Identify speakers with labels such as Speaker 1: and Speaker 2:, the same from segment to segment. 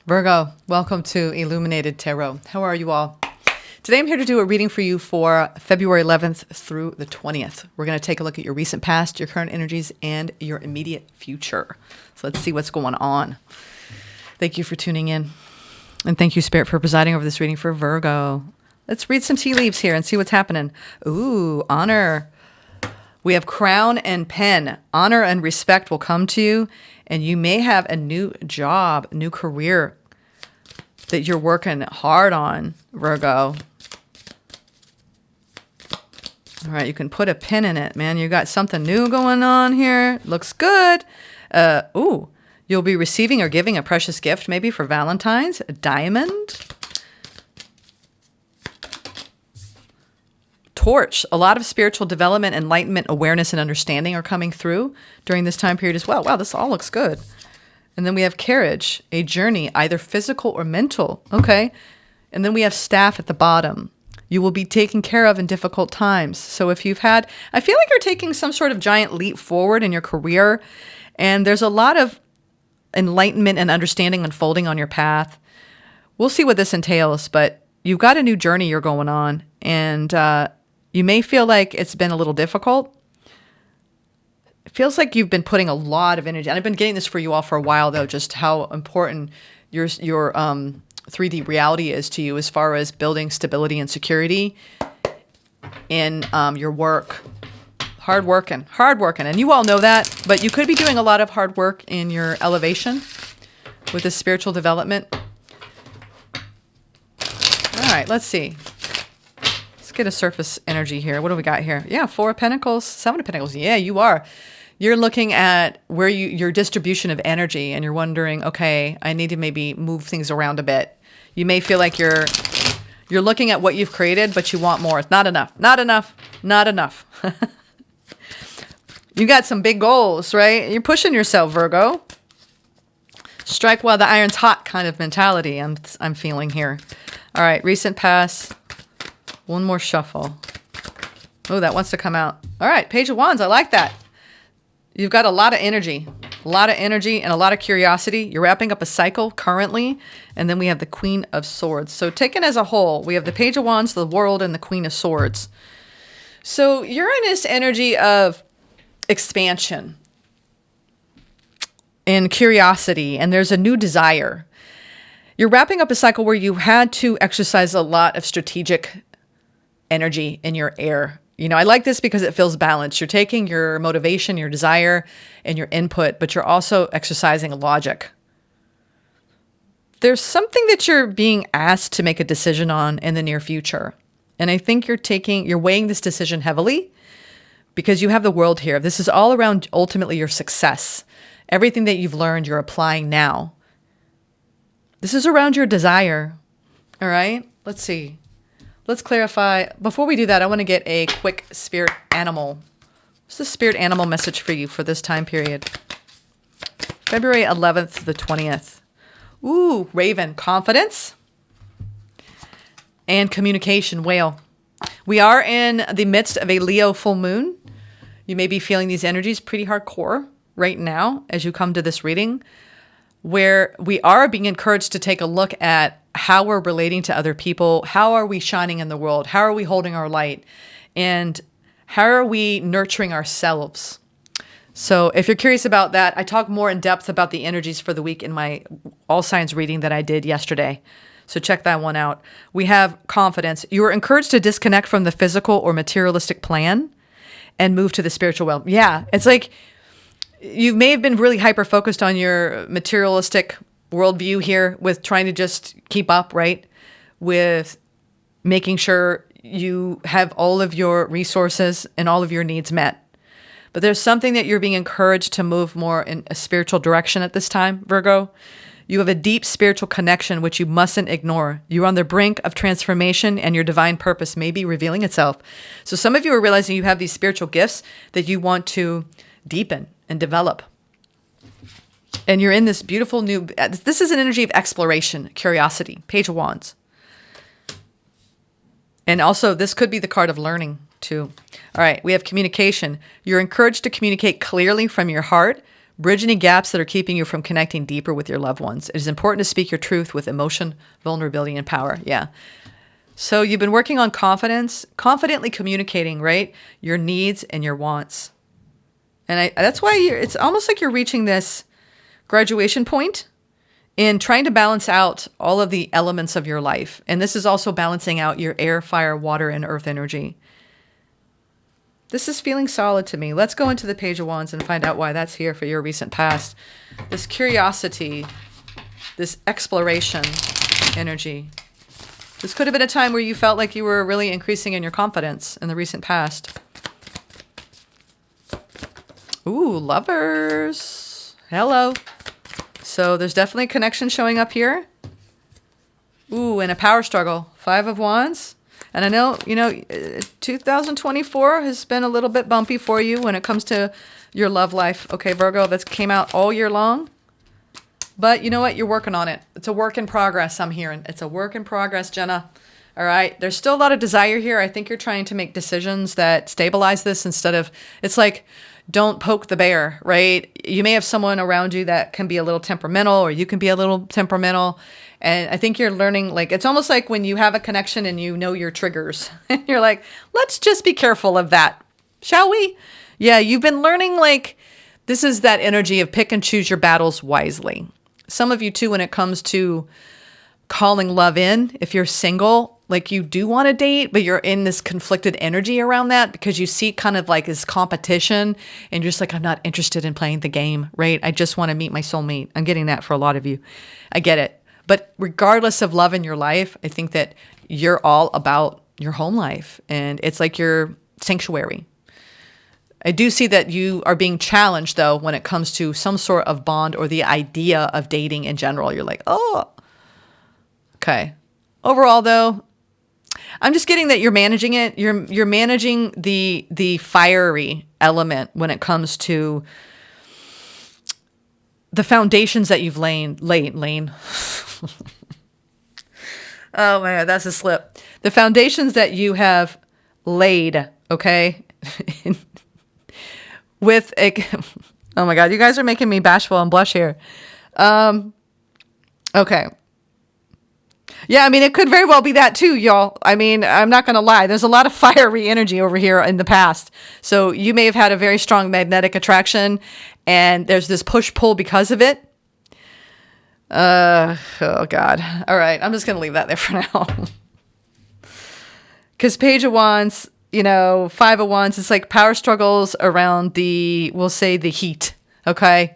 Speaker 1: Virgo, welcome to Illuminated Tarot. How are you all? Today I'm here to do a reading for you for February 11th through the 20th. We're going to take a look at your recent past, your current energies, and your immediate future. So let's see what's going on. Thank you for tuning in. And thank you, Spirit, for presiding over this reading for Virgo. Let's read some tea leaves here and see what's happening. Ooh, honor. We have crown and pen. Honor and respect will come to you, and you may have a new job, new career that you're working hard on, Virgo. All right, you can put a pin in it, man. You got something new going on here. Looks good. Ooh, you'll be receiving or giving a precious gift, maybe for Valentine's. A diamond. Torch. A lot of spiritual development, enlightenment, awareness, and understanding are coming through during this time period as well. Wow, this all looks good. And then we have carriage, a journey, either physical or mental. Okay. And then we have staff at the bottom. You will be taken care of in difficult times. So if you've had, I feel like you're taking some sort of giant leap forward in your career, and there's a lot of enlightenment and understanding unfolding on your path. We'll see what this entails, but you've got a new journey you're going on, and you may feel like it's been a little difficult. It feels like you've been putting a lot of energy, and I've been getting this for you all for a while, though, just how important your 3D reality is to you as far as building stability and security in your work. Hard working. And you all know that, but you could be doing a lot of hard work in your elevation with this spiritual development. All right, let's see. Let's get a surface energy here. What do we got here? Yeah, 4 of Pentacles, 7 of Pentacles. Yeah, you are. You're looking at where your distribution of energy, and you're wondering, okay, I need to maybe move things around a bit. You may feel like you're looking at what you've created, but you want more. It's not enough. You got some big goals, right? You're pushing yourself, Virgo. Strike while the iron's hot kind of mentality I'm feeling here. All right, recent past. One more shuffle. Oh, that wants to come out. All right, Page of Wands. I like that. You've got a lot of energy and a lot of curiosity. You're wrapping up a cycle currently. And then we have the Queen of Swords. So taken as a whole, we have the Page of Wands, the World, and the Queen of Swords. So you're in this energy of expansion and curiosity, and there's a new desire. You're wrapping up a cycle where you had to exercise a lot of strategic energy in your air. You know, I like this because it feels balanced. You're taking your motivation, your desire, and your input, but you're also exercising logic. There's something that you're being asked to make a decision on in the near future. And I think you're weighing this decision heavily because you have the World here. This is all around ultimately your success. Everything that you've learned, you're applying now. This is around your desire. All right, let's see. Let's clarify. Before we do that, I want to get a quick spirit animal. What's the spirit animal message for you for this time period? February 11th to the 20th. Ooh, Raven, confidence and communication, whale. We are in the midst of a Leo full moon. You may be feeling these energies pretty hardcore right now as you come to this reading, where we are being encouraged to take a look at how we're relating to other people. How are we shining in the world? How are we holding our light? And how are we nurturing ourselves? So if you're curious about that, I talk more in depth about the energies for the week in my all signs reading that I did yesterday. So check that one out. We have confidence. You are encouraged to disconnect from the physical or materialistic plan and move to the spiritual realm. Yeah, it's like you may have been really hyper-focused on your materialistic worldview here with trying to just keep up, right? With making sure you have all of your resources and all of your needs met. But there's something that you're being encouraged to move more in a spiritual direction at this time, Virgo. You have a deep spiritual connection, which you mustn't ignore. You're on the brink of transformation, and your divine purpose may be revealing itself. So some of you are realizing you have these spiritual gifts that you want to deepen and develop. And you're in this beautiful new, this is an energy of exploration, curiosity, Page of Wands. And also this could be the card of learning too. All right, we have communication. You're encouraged to communicate clearly from your heart Bridge any gaps that are keeping you from connecting deeper with your loved ones. It is important to speak your truth with emotion, vulnerability, and power. Yeah. So you've been working on confidence, confidently communicating, right? Your needs and your wants. And that's why it's almost like you're reaching this graduation point in trying to balance out all of the elements of your life. And this is also balancing out your air, fire, water, and earth energy. This is feeling solid to me. Let's go into the Page of Wands and find out why that's here for your recent past. This curiosity, this exploration energy. This could have been a time where you felt like you were really increasing in your confidence in the recent past. Ooh, Lovers. Hello. So there's definitely a connection showing up here. Ooh, and a power struggle. 5 of Wands. And I know, 2024 has been a little bit bumpy for you when it comes to your love life. Okay, Virgo, that came out all year long. But you know what? You're working on it. It's a work in progress, I'm hearing. It's a work in progress, Jenna. All right. There's still a lot of desire here. I think you're trying to make decisions that stabilize this instead of, it's like, don't poke the bear, right? You may have someone around you that can be a little temperamental, or you can be a little temperamental. And I think you're learning, like, it's almost like when you have a connection and you know your triggers. You're like, let's just be careful of that, shall we? Yeah, you've been learning, like, this is that energy of pick and choose your battles wisely. Some of you, too, when it comes to calling love in, if you're single, like, you do want to date, but you're in this conflicted energy around that because you see kind of like this competition and you're just like, I'm not interested in playing the game, right? I just want to meet my soulmate. I'm getting that for a lot of you. I get it. But regardless of love in your life, I think that you're all about your home life, and it's like your sanctuary. I do see that you are being challenged, though, when it comes to some sort of bond or the idea of dating in general. You're like, oh, okay. Overall, though, I'm just getting that you're managing it. You're managing the fiery element when it comes to the foundations that you've laid. Oh man, that's a slip. The foundations that you have laid, okay? With a, oh my God, you guys are making me bashful and blush here. Okay. Yeah, I mean, it could very well be that too, y'all. I mean, I'm not going to lie. There's a lot of fiery energy over here in the past. So you may have had a very strong magnetic attraction, and there's this push-pull because of it. Oh, God. All right, I'm just going to leave that there for now. Because Page of Wands, 5 of Wands, it's like power struggles around we'll say the heat, okay?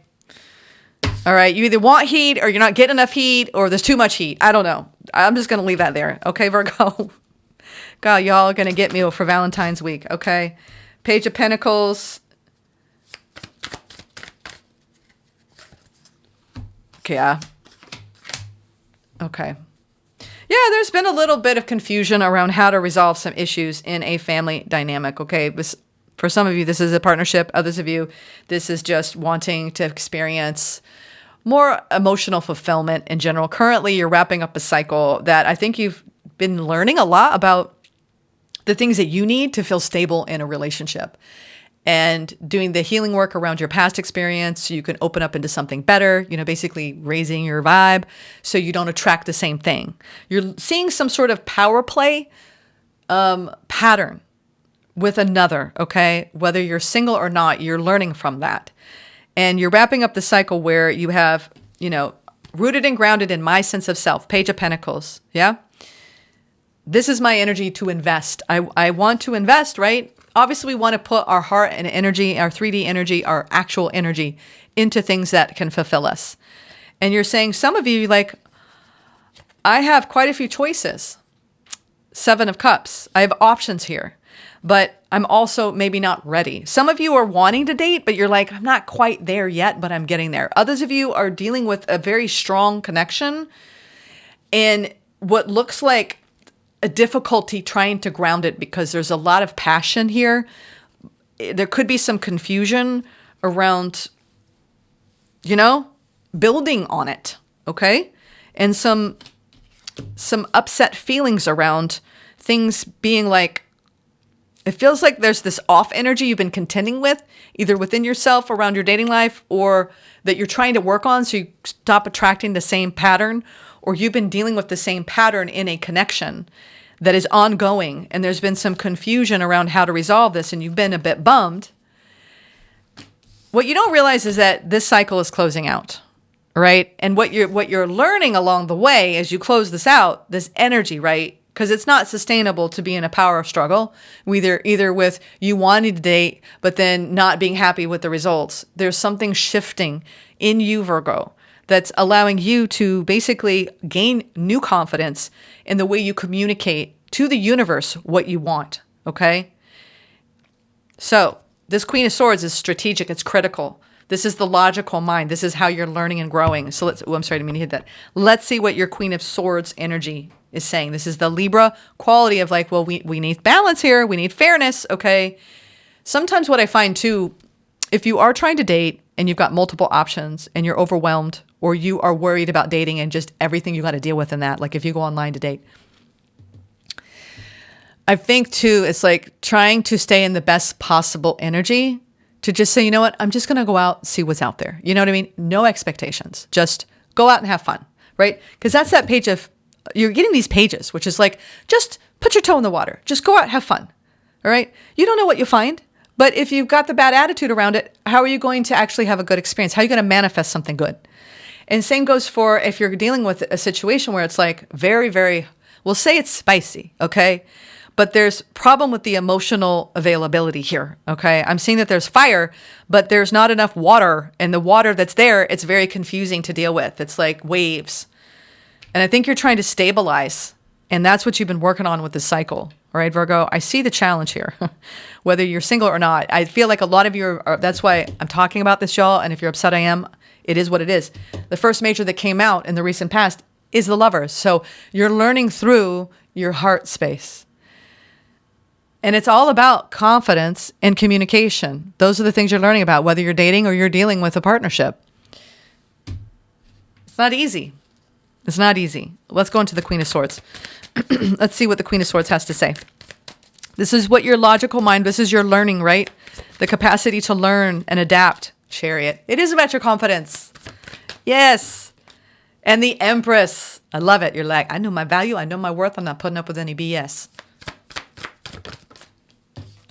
Speaker 1: All right, you either want heat or you're not getting enough heat or there's too much heat. I don't know. I'm just going to leave that there. Okay, Virgo? God, y'all are going to get me for Valentine's week. Okay. Page of Pentacles. Yeah. Okay. Yeah, there's been a little bit of confusion around how to resolve some issues in a family dynamic. Okay. For some of you, this is a partnership. Others of you, this is just wanting to experience more emotional fulfillment in general. Currently, you're wrapping up a cycle that I think you've been learning a lot about the things that you need to feel stable in a relationship, and doing the healing work around your past experience so you can open up into something better, basically raising your vibe so you don't attract the same thing. You're seeing some sort of power play pattern with another, okay? Whether you're single or not, you're learning from that. And you're wrapping up the cycle where you have, rooted and grounded in my sense of self, Page of Pentacles, yeah? This is my energy to invest. I want to invest, right? Obviously, we want to put our heart and energy, our 3D energy, our actual energy into things that can fulfill us. And you're saying, some of you, like, I have quite a few choices. 7 of Cups. I have options here. But I'm also maybe not ready. Some of you are wanting to date, but you're like, I'm not quite there yet, but I'm getting there. Others of you are dealing with a very strong connection and what looks like a difficulty trying to ground it because there's a lot of passion here. There could be some confusion around, building on it, okay? And some upset feelings around things being like, It feels like there's this off energy you've been contending with, either within yourself, around your dating life, or that you're trying to work on so you stop attracting the same pattern, or you've been dealing with the same pattern in a connection that is ongoing, and there's been some confusion around how to resolve this, and you've been a bit bummed. What you don't realize is that this cycle is closing out, right? And what you're learning along the way as you close this out, this energy, right? Because it's not sustainable to be in a power struggle, either with you wanting to date, but then not being happy with the results. There's something shifting in you, Virgo, that's allowing you to basically gain new confidence in the way you communicate to the universe what you want, okay? So this Queen of Swords is strategic. It's critical. This is the logical mind. This is how you're learning and growing. So I'm sorry, I didn't mean to hit that. Let's see what your Queen of Swords energy is saying. This is the Libra quality of like, well, we need balance here. We need fairness, okay? Sometimes what I find too, if you are trying to date and you've got multiple options and you're overwhelmed, or you are worried about dating and just everything you got to deal with in that, like if you go online to date, I think too, it's like trying to stay in the best possible energy to just say, you know what, I'm just going to go out and see what's out there. You know what I mean? No expectations. Just go out and have fun, right? Because that's that page of, you're getting these pages, which is like, just put your toe in the water. Just go out, have fun, all right? You don't know what you'll find, but if you've got the bad attitude around it, how are you going to actually have a good experience? How are you going to manifest something good? And same goes for if you're dealing with a situation where it's like very, very, we'll say it's spicy, okay? But there's problem with the emotional availability here, okay? I'm seeing that there's fire, but there's not enough water. And the water that's there, it's very confusing to deal with. It's like waves. And I think you're trying to stabilize. And that's what you've been working on with this cycle. All right, Virgo, I see the challenge here, whether you're single or not. I feel like a lot of you are, that's why I'm talking about this, y'all. And if you're upset, I am. It is what it is. The first major that came out in the recent past is the Lovers. So you're learning through your heart space. And it's all about confidence and communication. Those are the things you're learning about, whether you're dating or you're dealing with a partnership. It's not easy. It's not easy. Let's go into the Queen of Swords. Let's see what the Queen of Swords has to say. This is what your logical mind, this is your learning, right? The capacity to learn and adapt. Chariot. It is about your confidence. Yes. And the Empress. I love it. You're like, I know my value. I know my worth. I'm not putting up with any BS.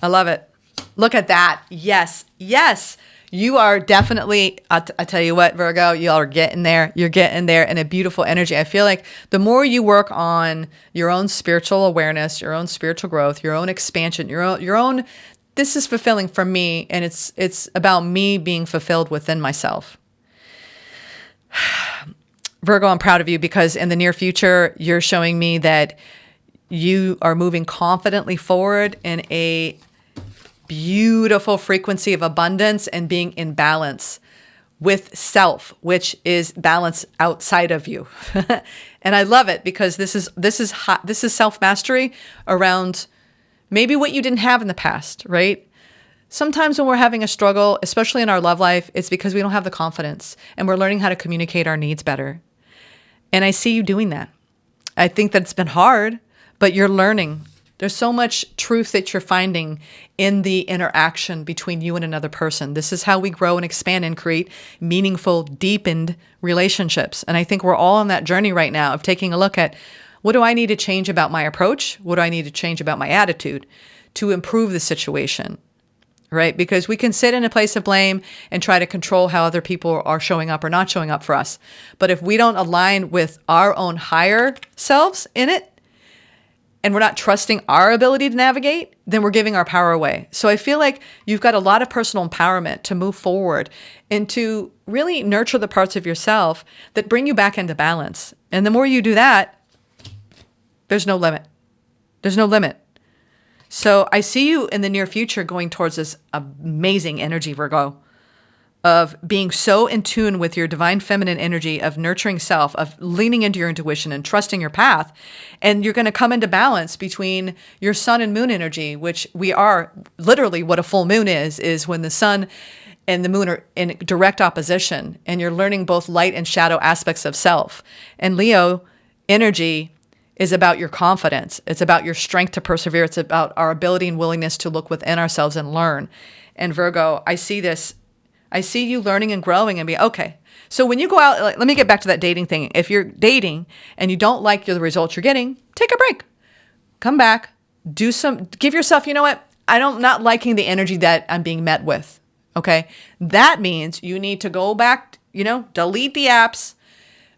Speaker 1: I love it. Look at that. Yes. Yes. You are definitely, I tell you what, Virgo, you are getting there. You're getting there in a beautiful energy. I feel like the more you work on your own spiritual awareness, your own spiritual growth, your own expansion, your own, this is fulfilling for me. And it's about me being fulfilled within myself. Virgo, I'm proud of you because in the near future, you're showing me that you are moving confidently forward in a beautiful frequency of abundance and being in balance with self, which is balance outside of you. And I love it because this is self-mastery around maybe what you didn't have in the past, right? Sometimes when we're having a struggle, especially in our love life, it's because we don't have the confidence and we're learning how to communicate our needs better. And I see you doing that. I think that it's been hard, but you're learning. There's so much truth that you're finding in the interaction between you and another person. This is how we grow and expand and create meaningful, deepened relationships. And I think we're all on that journey right now of taking a look at what do I need to change about my approach? What do I need to change about my attitude to improve the situation? Right? Because we can sit in a place of blame and try to control how other people are showing up or not showing up for us. But if we don't align with our own higher selves in it, and we're not trusting our ability to navigate, then we're giving our power away. So I feel like you've got a lot of personal empowerment to move forward and to really nurture the parts of yourself that bring you back into balance. And the more you do that, there's no limit. There's no limit. So I see you in the near future going towards this amazing energy, Virgo, of being so in tune with your divine feminine energy, of nurturing self, of leaning into your intuition and trusting your path. And you're going to come into balance between your sun and moon energy, which we are literally what a full moon is when the sun and the moon are in direct opposition and you're learning both light and shadow aspects of self. And Leo energy is about your confidence. It's about your strength to persevere. It's about our ability and willingness to look within ourselves and learn. And Virgo, I see this. I see you learning and growing and be, okay. So when you go out, let me get back to that dating thing. If you're dating and you don't like the results you're getting, take a break. Come back. Give yourself, you know what? I'm not liking the energy that I'm being met with. Okay. That means you need to go back, delete the apps,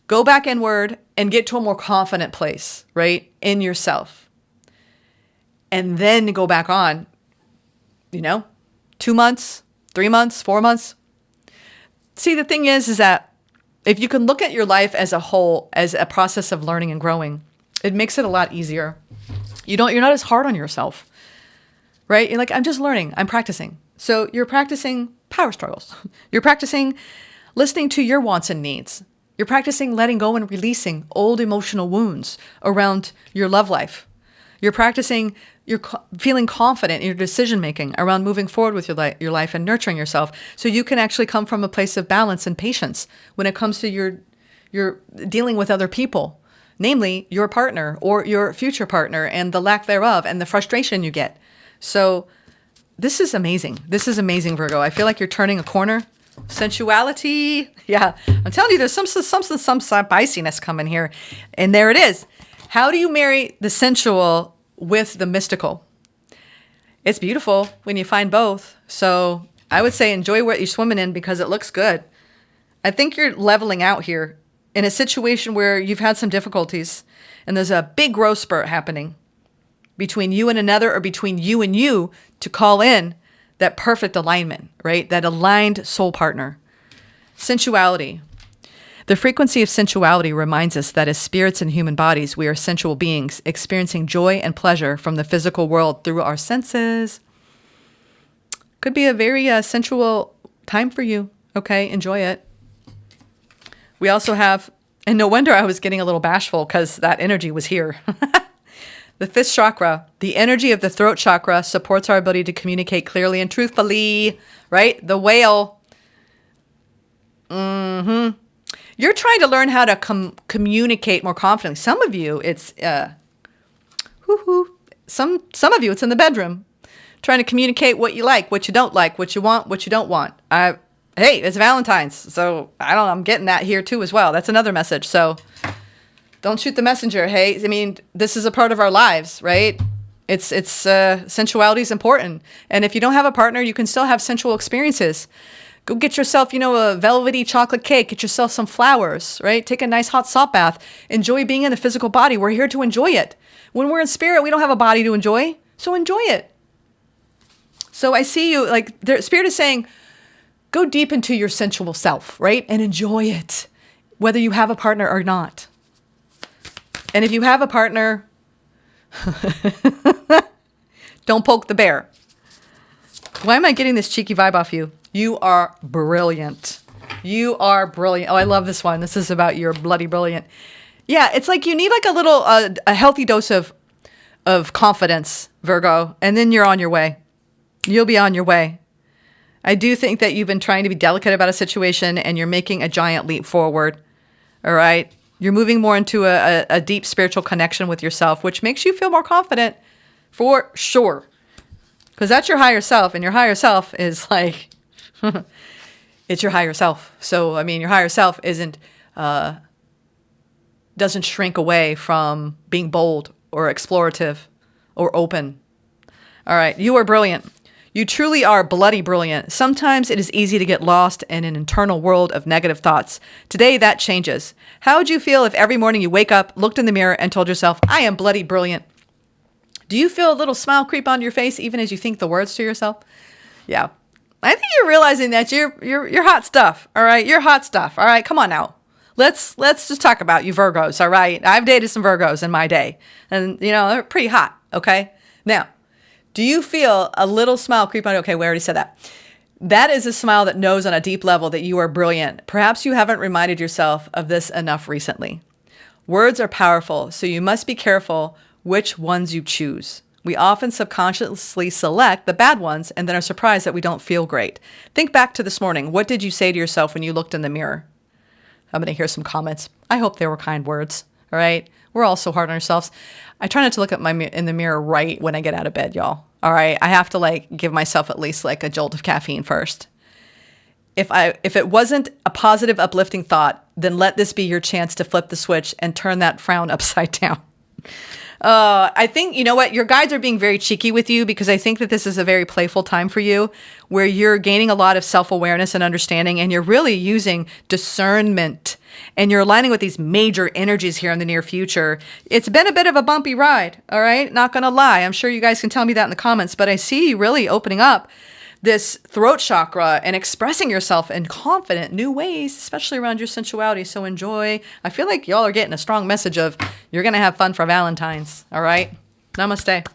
Speaker 1: go back inward and get to a more confident place, right? In yourself. And then go back on, 2 months, 3 months, 4 months. See, the thing is that if you can look at your life as a whole, as a process of learning and growing, it makes it a lot easier. You're not as hard on yourself, right? You're like, I'm just learning, I'm practicing. So you're practicing power struggles. You're practicing listening to your wants and needs. You're practicing letting go and releasing old emotional wounds around your love life. You're practicing feeling confident in your decision-making around moving forward with your life and nurturing yourself so you can actually come from a place of balance and patience when it comes to your dealing with other people, namely your partner or your future partner and the lack thereof and the frustration you get. So this is amazing. This is amazing, Virgo. I feel like you're turning a corner. Sensuality. Yeah, I'm telling you, there's some spiciness coming here. And there it is. How do you marry the sensual with the mystical? It's beautiful when you find both. So I would say enjoy what you're swimming in because it looks good. I think you're leveling out here in a situation where you've had some difficulties and there's a big growth spurt happening between you and another or between you and you to call in that perfect alignment, right? That aligned soul partner. Sensuality. The frequency of sensuality reminds us that as spirits in human bodies, we are sensual beings experiencing joy and pleasure from the physical world through our senses. Could be a very sensual time for you. Okay, enjoy it. We also have, and no wonder I was getting a little bashful because that energy was here. The fifth chakra, the energy of the throat chakra supports our ability to communicate clearly and truthfully, right? The whale. You're trying to learn how to communicate more confidently. Some of you, it's, some of you, it's in the bedroom. Trying to communicate what you like, what you don't like, what you want, what you don't want. Hey, it's Valentine's. So I'm getting that here too as well. That's another message. So don't shoot the messenger. Hey, I mean, this is a part of our lives, right? It's sensuality is important. And if you don't have a partner, you can still have sensual experiences. Go get yourself, a velvety chocolate cake. Get yourself some flowers, right? Take a nice hot salt bath. Enjoy being in the physical body. We're here to enjoy it. When we're in spirit, we don't have a body to enjoy. So enjoy it. So I see you, like, the spirit is saying, go deep into your sensual self, right? And enjoy it, whether you have a partner or not. And if you have a partner, don't poke the bear. Why am I getting this cheeky vibe off you? You are brilliant. You are brilliant. Oh, I love this one. This is about you're bloody brilliant. Yeah, it's like you need like a little, a healthy dose of confidence, Virgo, and then you're on your way. You'll be on your way. I do think that you've been trying to be delicate about a situation and you're making a giant leap forward. All right. You're moving more into a deep spiritual connection with yourself, which makes you feel more confident for sure. Because that's your higher self, and your higher self is like, it's your higher self. So, I mean, your higher self doesn't shrink away from being bold or explorative or open. All right. You are brilliant. You truly are bloody brilliant. Sometimes it is easy to get lost in an internal world of negative thoughts. Today, that changes. How would you feel if every morning you wake up, looked in the mirror, and told yourself, I am bloody brilliant? Do you feel a little smile creep onto your face even as you think the words to yourself? Yeah. I think you're realizing that you're hot stuff. All right. You're hot stuff. All right. Come on now. Let's just talk about you Virgos. All right. I've dated some Virgos in my day and they're pretty hot. Okay. Now, do you feel a little smile creep on? Okay. We already said that. That is a smile that knows on a deep level that you are brilliant. Perhaps you haven't reminded yourself of this enough recently. Words are powerful, so you must be careful which ones you choose. We often subconsciously select the bad ones and then are surprised that we don't feel great. Think back to this morning. What did you say to yourself when you looked in the mirror? I'm going to hear some comments. I hope they were kind words. All right. We're all so hard on ourselves. I try not to look at in the mirror right when I get out of bed, y'all. All right. I have to like give myself at least like a jolt of caffeine first. If it wasn't a positive, uplifting thought, then let this be your chance to flip the switch and turn that frown upside down. I think, you know what? Your guides are being very cheeky with you because I think that this is a very playful time for you where you're gaining a lot of self-awareness and understanding, and you're really using discernment, and you're aligning with these major energies here in the near future. It's been a bit of a bumpy ride. All right. Not going to lie. I'm sure you guys can tell me that in the comments, but I see you really opening up this throat chakra and expressing yourself in confident new ways, especially around your sensuality. So enjoy. I feel like y'all are getting a strong message of you're going to have fun for Valentine's. All right. Namaste.